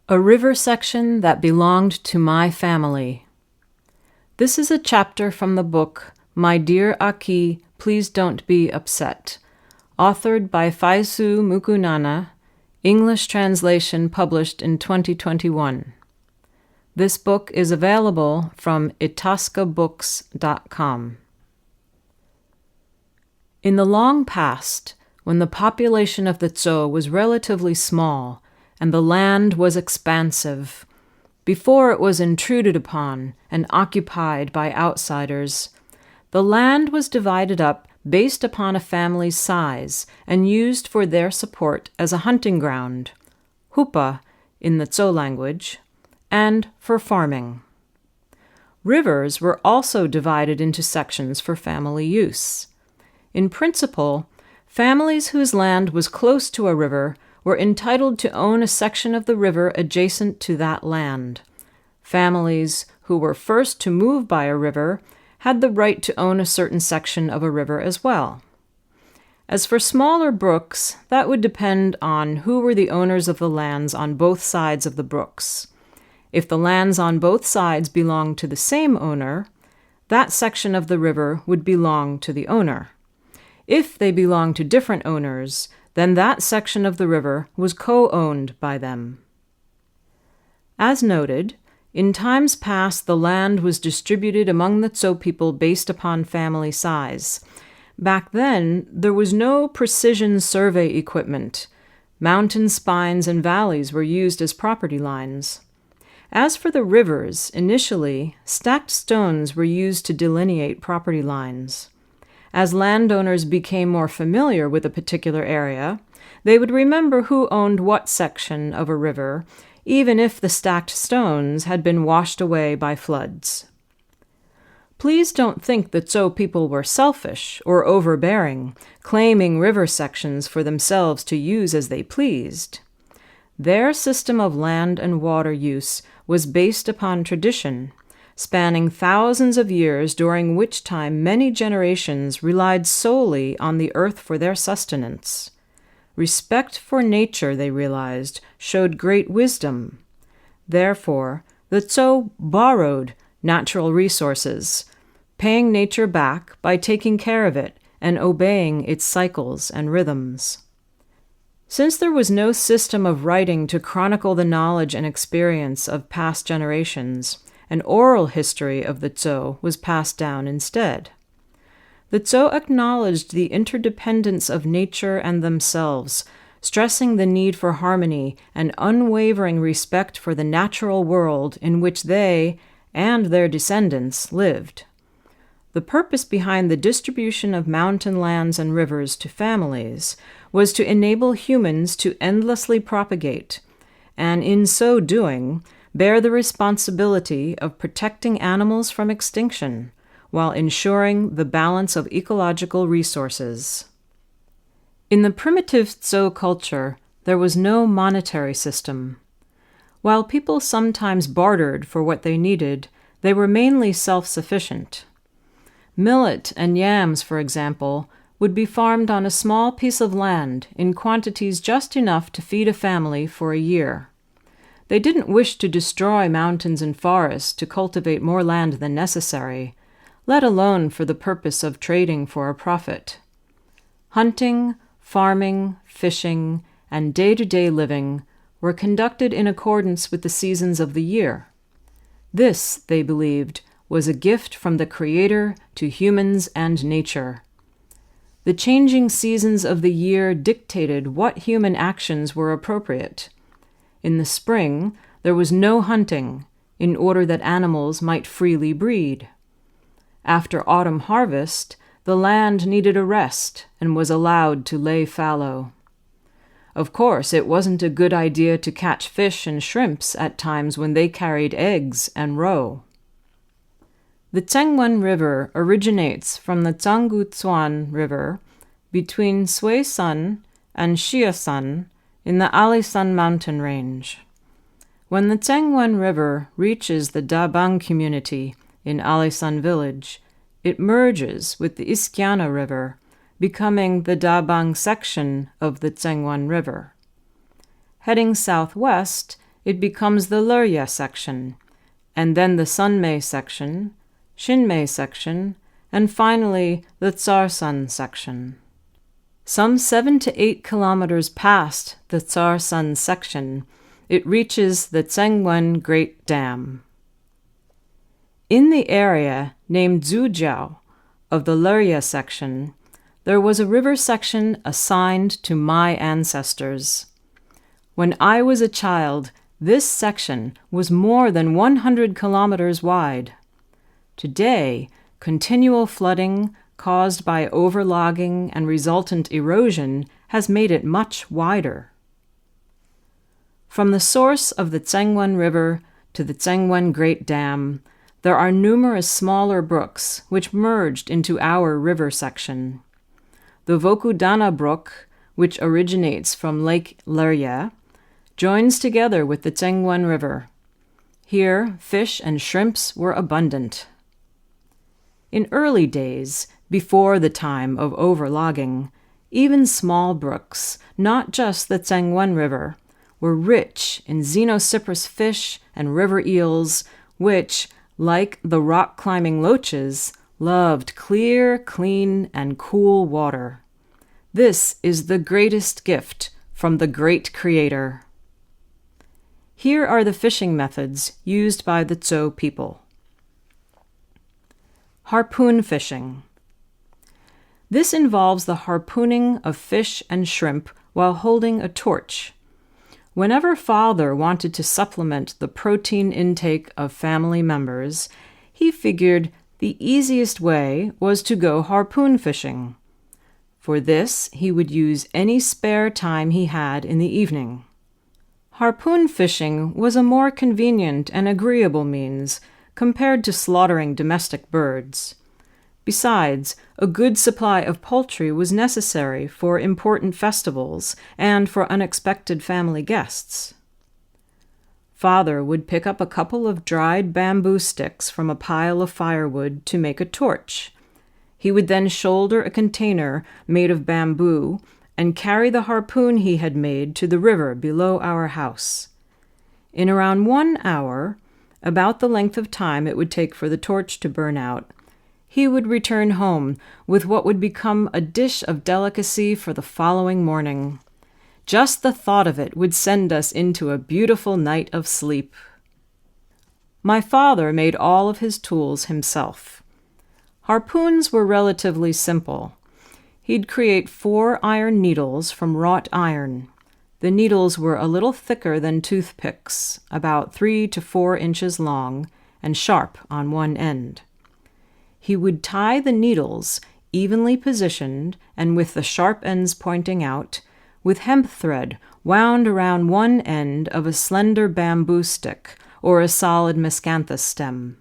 A river section that belonged to my family. This is a chapter from the book My Dear Ak'i, Please Don't Be Upset, authored by Faisu Mukunana, English translation published in 2021. This book is available from itascabooks.com. In the long past, when the population of the Tsou was relatively small and the land was expansive, before it was intruded upon and occupied by outsiders, the land was divided up based upon a family's size and used for their support as a hunting ground, hupa in the Tsou language, and for farming. Rivers were also divided into sections for family use. In principle, families whose land was close to a river were entitled to own a section of the river adjacent to that land. Families who were first to move by a river had the right to own a certain section of a river as well. As for smaller brooks, that would depend on who were the owners of the lands on both sides of the brooks. If the lands on both sides belonged to the same owner, that section of the river would belong to the owner. If they belonged to different owners, then that section of the river was co-owned by them. As noted, in times past the land was distributed among the Tsou people based upon family size. Back then, there was no precision survey equipment. Mountain spines and valleys were used as property lines. As for the rivers, initially, stacked stones were used to delineate property lines. As landowners became more familiar with a particular area, they would remember who owned what section of a river, even if the stacked stones had been washed away by floods. Please don't think the Tsou people were selfish or overbearing, claiming river sections for themselves to use as they pleased. Their system of land and water use was based upon tradition, spanning thousands of years, during which time many generations relied solely on the earth for their sustenance. Respect for nature, they realized, showed great wisdom. Therefore, the Tsou borrowed natural resources, paying nature back by taking care of it and obeying its cycles and rhythms. Since there was no system of writing to chronicle the knowledge and experience of past generations, an oral history of the Tsou was passed down instead. The Tsou acknowledged the interdependence of nature and themselves, stressing the need for harmony and unwavering respect for the natural world in which they and their descendants lived. The purpose behind the distribution of mountain lands and rivers to families was to enable humans to endlessly propagate, and in so doing, bear the responsibility of protecting animals from extinction while ensuring the balance of ecological resources. In the primitive Tsou culture, there was no monetary system. While people sometimes bartered for what they needed, they were mainly self-sufficient. Millet and yams, for example, would be farmed on a small piece of land in quantities just enough to feed a family for a year. They didn't wish to destroy mountains and forests to cultivate more land than necessary, let alone for the purpose of trading for a profit. Hunting, farming, fishing, and day-to-day living were conducted in accordance with the seasons of the year. This, they believed, was a gift from the Creator to humans and nature. The changing seasons of the year dictated what human actions were appropriate. In the spring, there was no hunting, in order that animals might freely breed. After autumn harvest, the land needed a rest and was allowed to lay fallow. Of course, it wasn't a good idea to catch fish and shrimps at times when they carried eggs and roe. The Tsengwan River originates from the Tsanggu-Tswan River between Sui-san and Shia-san in the Alishan mountain range. When the Tsengwan River reaches the Dabang community in Alishan village, it merges with the Iskiana River, becoming the Dabang section of the Tsengwan River. Heading southwest, it becomes the Lerya section, and then the Sunmei section, Shinmei section, and finally the Tsarsan section. Some 7 to 8 kilometers past the Tsarsan section, it reaches the Tsengwen Great Dam. In the area named Zhujiao of the Lerya section, there was a river section assigned to my ancestors. When I was a child, this section was more than 100 kilometers wide. Today, continual flooding caused by overlogging and resultant erosion has made it much wider. From the source of the Tsengwen River to the Tsengwen Great Dam, there are numerous smaller brooks which merged into our river section. The Vokudana Brook, which originates from Lake Lerya, joins together with the Tsengwen River. Here, fish and shrimps were abundant. In early days, before the time of overlogging, even small brooks, not just the Tsengwen River, were rich in xenocypress fish and river eels, which, like the rock-climbing loaches, loved clear, clean, and cool water. This is the greatest gift from the great Creator. Here are the fishing methods used by the Tsou people. Harpoon fishing. This involves the harpooning of fish and shrimp while holding a torch. Whenever father wanted to supplement the protein intake of family members, he figured the easiest way was to go harpoon fishing. For this, he would use any spare time he had in the evening. Harpoon fishing was a more convenient and agreeable means compared to slaughtering domestic birds. Besides, a good supply of poultry was necessary for important festivals and for unexpected family guests. Father would pick up a couple of dried bamboo sticks from a pile of firewood to make a torch. He would then shoulder a container made of bamboo and carry the harpoon he had made to the river below our house. In around 1 hour, about the length of time it would take for the torch to burn out, he would return home with what would become a dish of delicacy for the following morning. Just the thought of it would send us into a beautiful night of sleep. My father made all of his tools himself. Harpoons were relatively simple. He'd create 4 iron needles from wrought iron. The needles were a little thicker than toothpicks, about 3 to 4 inches long, and sharp on one end. He would tie the needles, evenly positioned and with the sharp ends pointing out, with hemp thread wound around one end of a slender bamboo stick or a solid miscanthus stem.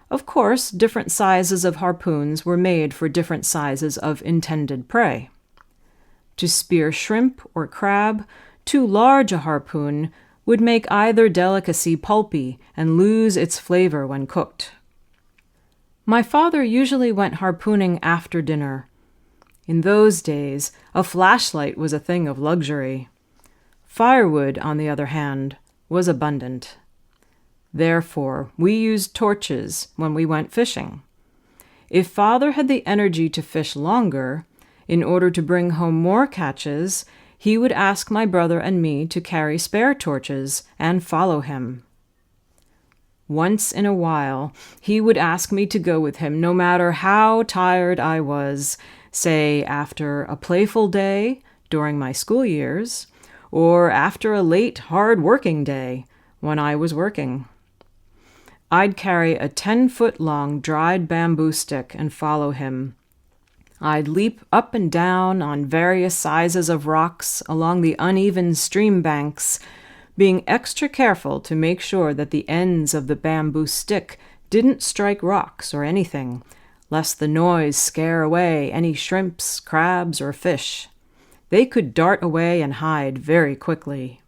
Of course, different sizes of harpoons were made for different sizes of intended prey. To spear shrimp or crab, too large a harpoon would make either delicacy pulpy and lose its flavor when cooked. My father usually went harpooning after dinner. In those days, a flashlight was a thing of luxury. Firewood, on the other hand, was abundant. Therefore, we used torches when we went fishing. If father had the energy to fish longer, in order to bring home more catches, he would ask my brother and me to carry spare torches and follow him. Once in a while, he would ask me to go with him no matter how tired I was, say after a playful day during my school years, or after a late, hard-working day when I was working. I'd carry a 10-foot-long dried bamboo stick and follow him. I'd leap up and down on various sizes of rocks along the uneven stream banks, being extra careful to make sure that the ends of the bamboo stick didn't strike rocks or anything, lest the noise scare away any shrimps, crabs, or fish. They could dart away and hide very quickly.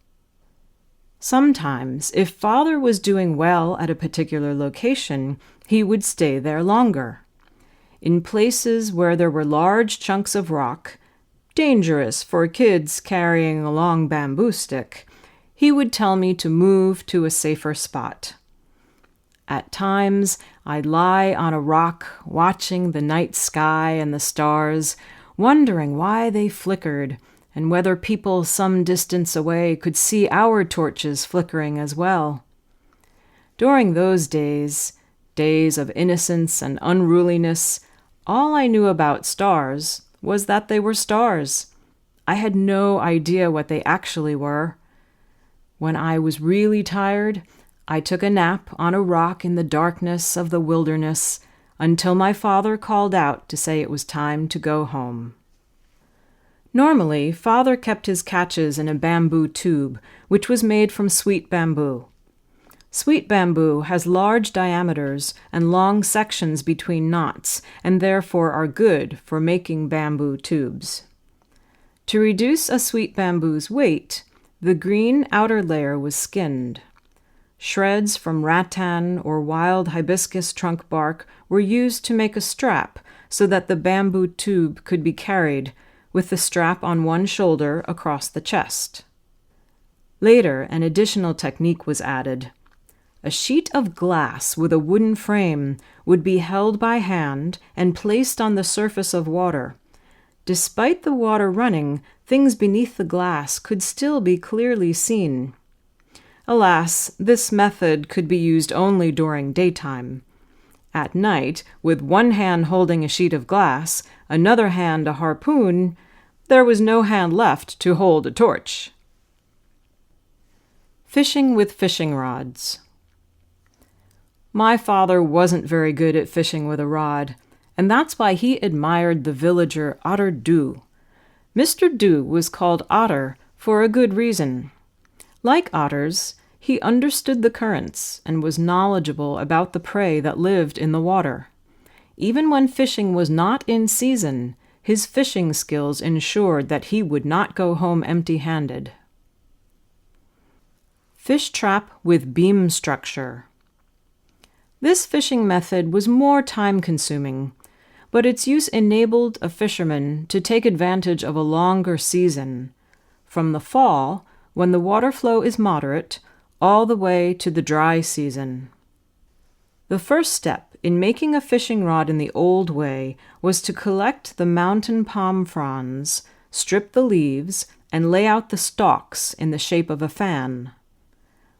Sometimes, if father was doing well at a particular location, he would stay there longer. In places where there were large chunks of rock, dangerous for kids carrying a long bamboo stick, he would tell me to move to a safer spot. At times, I'd lie on a rock watching the night sky and the stars, wondering why they flickered and whether people some distance away could see our torches flickering as well. During those days of innocence and unruliness, all I knew about stars was that they were stars. I had no idea what they actually were. When I was really tired, I took a nap on a rock in the darkness of the wilderness until my father called out to say it was time to go home. Normally, Father kept his catches in a bamboo tube, which was made from sweet bamboo. Sweet bamboo has large diameters and long sections between knots, and therefore are good for making bamboo tubes. To reduce a sweet bamboo's weight, the green outer layer was skinned. Shreds from rattan or wild hibiscus trunk bark were used to make a strap so that the bamboo tube could be carried, with the strap on one shoulder across the chest. Later, an additional technique was added. A sheet of glass with a wooden frame would be held by hand and placed on the surface of water. Despite the water running, things beneath the glass could still be clearly seen. Alas, this method could be used only during daytime. At night, with one hand holding a sheet of glass, another hand a harpoon, there was no hand left to hold a torch. Fishing with fishing rods. My father wasn't very good at fishing with a rod, and that's why he admired the villager Otter Du. Mr. Du was called Otter for a good reason. Like otters, he understood the currents and was knowledgeable about the prey that lived in the water. Even when fishing was not in season, his fishing skills ensured that he would not go home empty-handed. Fish trap with beam structure. This fishing method was more time-consuming, but its use enabled a fisherman to take advantage of a longer season, from the fall, when the water flow is moderate, all the way to the dry season. The first step in making a fishing rod in the old way was to collect the mountain palm fronds, strip the leaves, and lay out the stalks in the shape of a fan.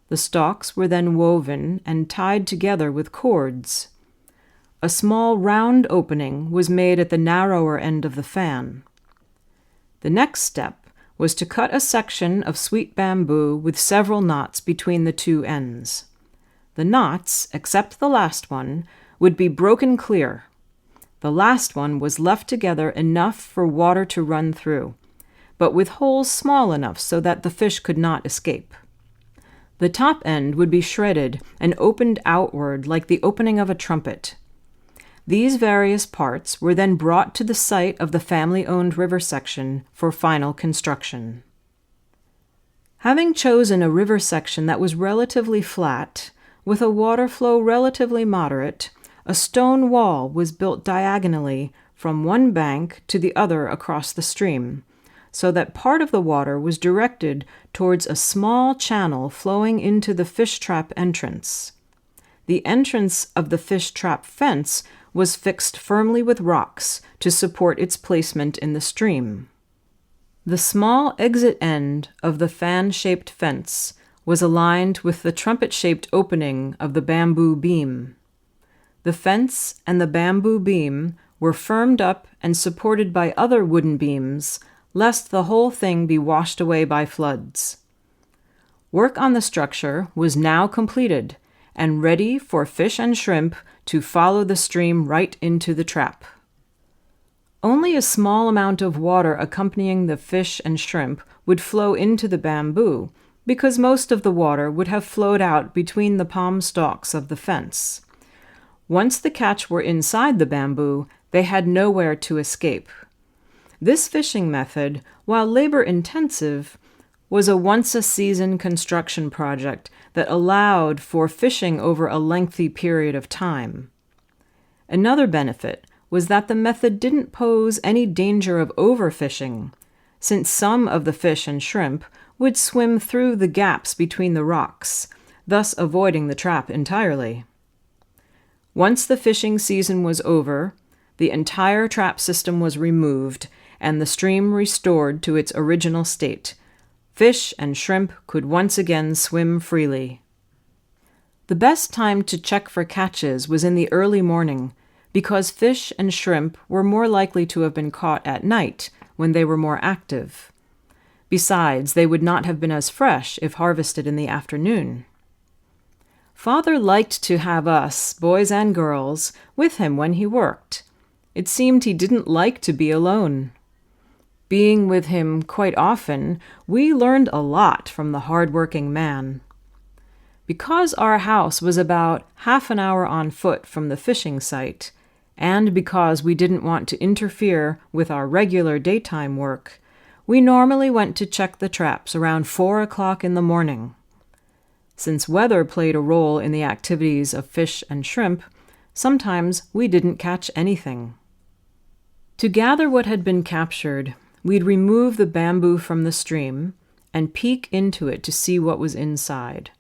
The stalks were then woven and tied together with cords. A small round opening was made at the narrower end of the fan. The next step was to cut a section of sweet bamboo with several knots between the two ends. The knots, except the last one, would be broken clear. The last one was left together enough for water to run through, but with holes small enough so that the fish could not escape. The top end would be shredded and opened outward like the opening of a trumpet. These various parts were then brought to the site of the family-owned river section for final construction. Having chosen a river section that was relatively flat, with a water flow relatively moderate, a stone wall was built diagonally from one bank to the other across the stream, so that part of the water was directed towards a small channel flowing into the fish trap entrance. The entrance of the fish trap fence was fixed firmly with rocks to support its placement in the stream. The small exit end of the fan-shaped fence was aligned with the trumpet-shaped opening of the bamboo beam. The fence and the bamboo beam were firmed up and supported by other wooden beams, lest the whole thing be washed away by floods. Work on the structure was now completed and ready for fish and shrimp to follow the stream right into the trap. Only a small amount of water accompanying the fish and shrimp would flow into the bamboo, because most of the water would have flowed out between the palm stalks of the fence. Once the catch were inside the bamboo, they had nowhere to escape. This fishing method, while labor-intensive, was a once-a-season construction project that allowed for fishing over a lengthy period of time. Another benefit was that the method didn't pose any danger of overfishing, since some of the fish and shrimp would swim through the gaps between the rocks, thus avoiding the trap entirely. Once the fishing season was over, the entire trap system was removed and the stream restored to its original state. Fish and shrimp could once again swim freely. The best time to check for catches was in the early morning, because fish and shrimp were more likely to have been caught at night when they were more active. Besides, they would not have been as fresh if harvested in the afternoon. Father liked to have us, boys and girls, with him when he worked. It seemed he didn't like to be alone. Being with him quite often, we learned a lot from the hard-working man. Because our house was about half an hour on foot from the fishing site, and because we didn't want to interfere with our regular daytime work, we normally went to check the traps around 4 o'clock in the morning. Since weather played a role in the activities of fish and shrimp, sometimes we didn't catch anything. To gather what had been captured, we'd remove the bamboo from the stream and peek into it to see what was inside.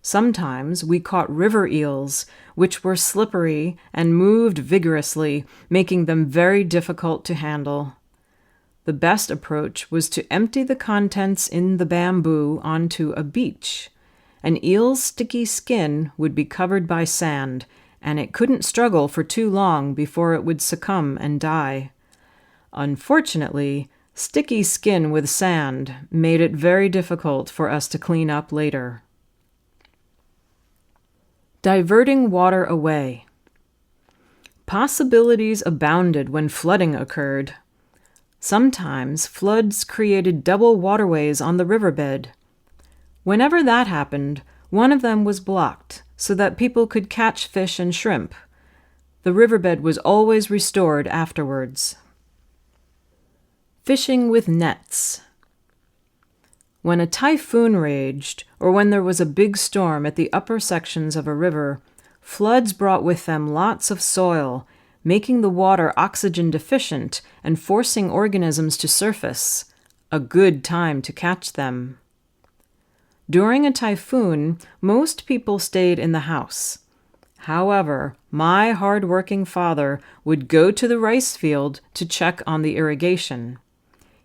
Sometimes we caught river eels, which were slippery and moved vigorously, making them very difficult to handle. The best approach was to empty the contents in the bamboo onto a beach. An eel's sticky skin would be covered by sand, and it couldn't struggle for too long before it would succumb and die. Unfortunately, sticky skin with sand made it very difficult for us to clean up later. Diverting water away. Possibilities abounded when flooding occurred. Sometimes floods created double waterways on the riverbed. Whenever that happened, one of them was blocked so that people could catch fish and shrimp. The riverbed was always restored afterwards. Fishing with nets. When a typhoon raged, or when there was a big storm at the upper sections of a river, floods brought with them lots of soil, making the water oxygen deficient and forcing organisms to surface. A good time to catch them. During a typhoon, most people stayed in the house. However, my hard-working father would go to the rice field to check on the irrigation.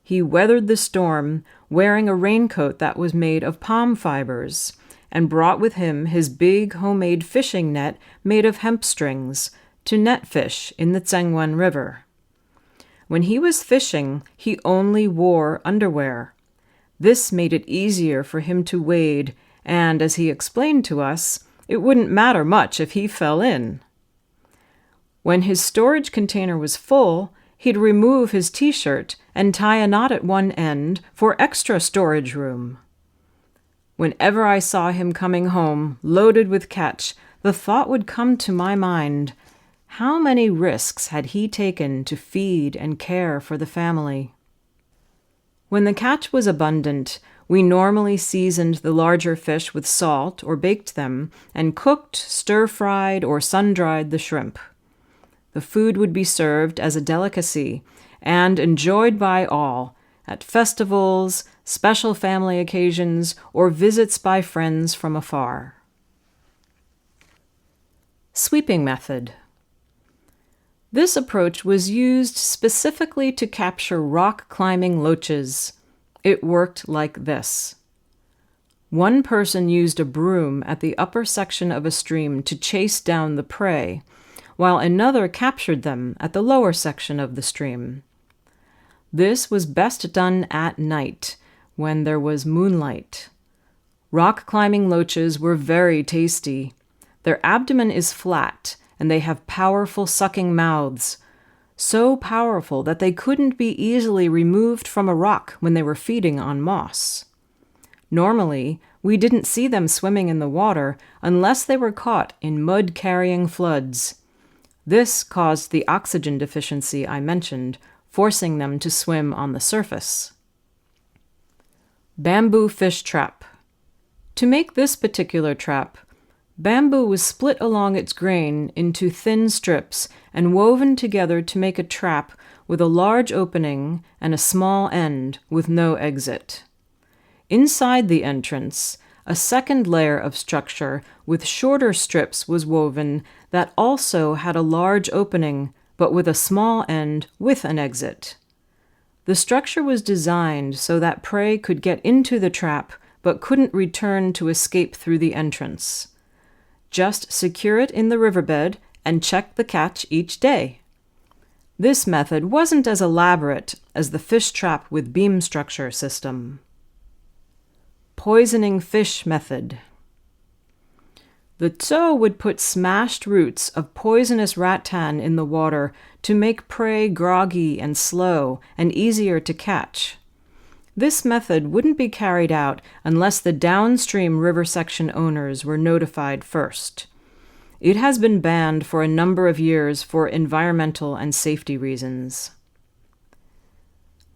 He weathered the storm, wearing a raincoat that was made of palm fibers, and brought with him his big homemade fishing net made of hemp strings to net fish in the Tsou River. When he was fishing, he only wore underwear. This made it easier for him to wade, and, as he explained to us, it wouldn't matter much if he fell in. When his storage container was full, he'd remove his t-shirt and tie a knot at one end for extra storage room. Whenever I saw him coming home, loaded with catch, the thought would come to my mind, how many risks had he taken to feed and care for the family? When the catch was abundant, we normally seasoned the larger fish with salt or baked them, and cooked, stir-fried, or sun-dried the shrimp. The food would be served as a delicacy and enjoyed by all at festivals, special family occasions, or visits by friends from afar. Sweeping method. This approach was used specifically to capture rock-climbing loaches. It worked like this. One person used a broom at the upper section of a stream to chase down the prey, while another captured them at the lower section of the stream. This was best done at night, when there was moonlight. Rock-climbing loaches were very tasty. Their abdomen is flat, and they have powerful sucking mouths, so powerful that they couldn't be easily removed from a rock when they were feeding on moss. Normally, we didn't see them swimming in the water unless they were caught in mud-carrying floods. This caused the oxygen deficiency I mentioned, forcing them to swim on the surface. Bamboo fish trap. To make this particular trap, bamboo was split along its grain into thin strips and woven together to make a trap with a large opening and a small end with no exit. Inside the entrance, a second layer of structure with shorter strips was woven that also had a large opening, but with a small end with an exit. The structure was designed so that prey could get into the trap but couldn't return to escape through the entrance. Just secure it in the riverbed and check the catch each day. This method wasn't as elaborate as the fish trap with beam structure system. Poisoning fish method. The Tsou would put smashed roots of poisonous rattan in the water to make prey groggy and slow and easier to catch. This method wouldn't be carried out unless the downstream river section owners were notified first. It has been banned for a number of years for environmental and safety reasons.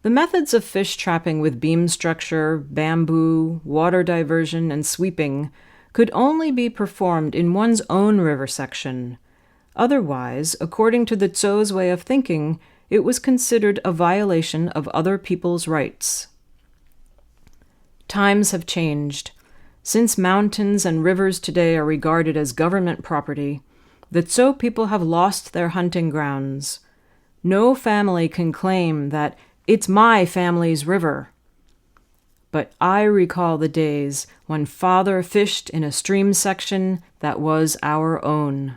The methods of fish trapping with beam structure, bamboo, water diversion, and sweeping could only be performed in one's own river section. Otherwise, according to the Tsou's way of thinking, it was considered a violation of other people's rights. Times have changed. Since mountains and rivers today are regarded as government property, the Tsou people have lost their hunting grounds. No family can claim that it's my family's river. But I recall the days when Father fished in a stream section that was our own.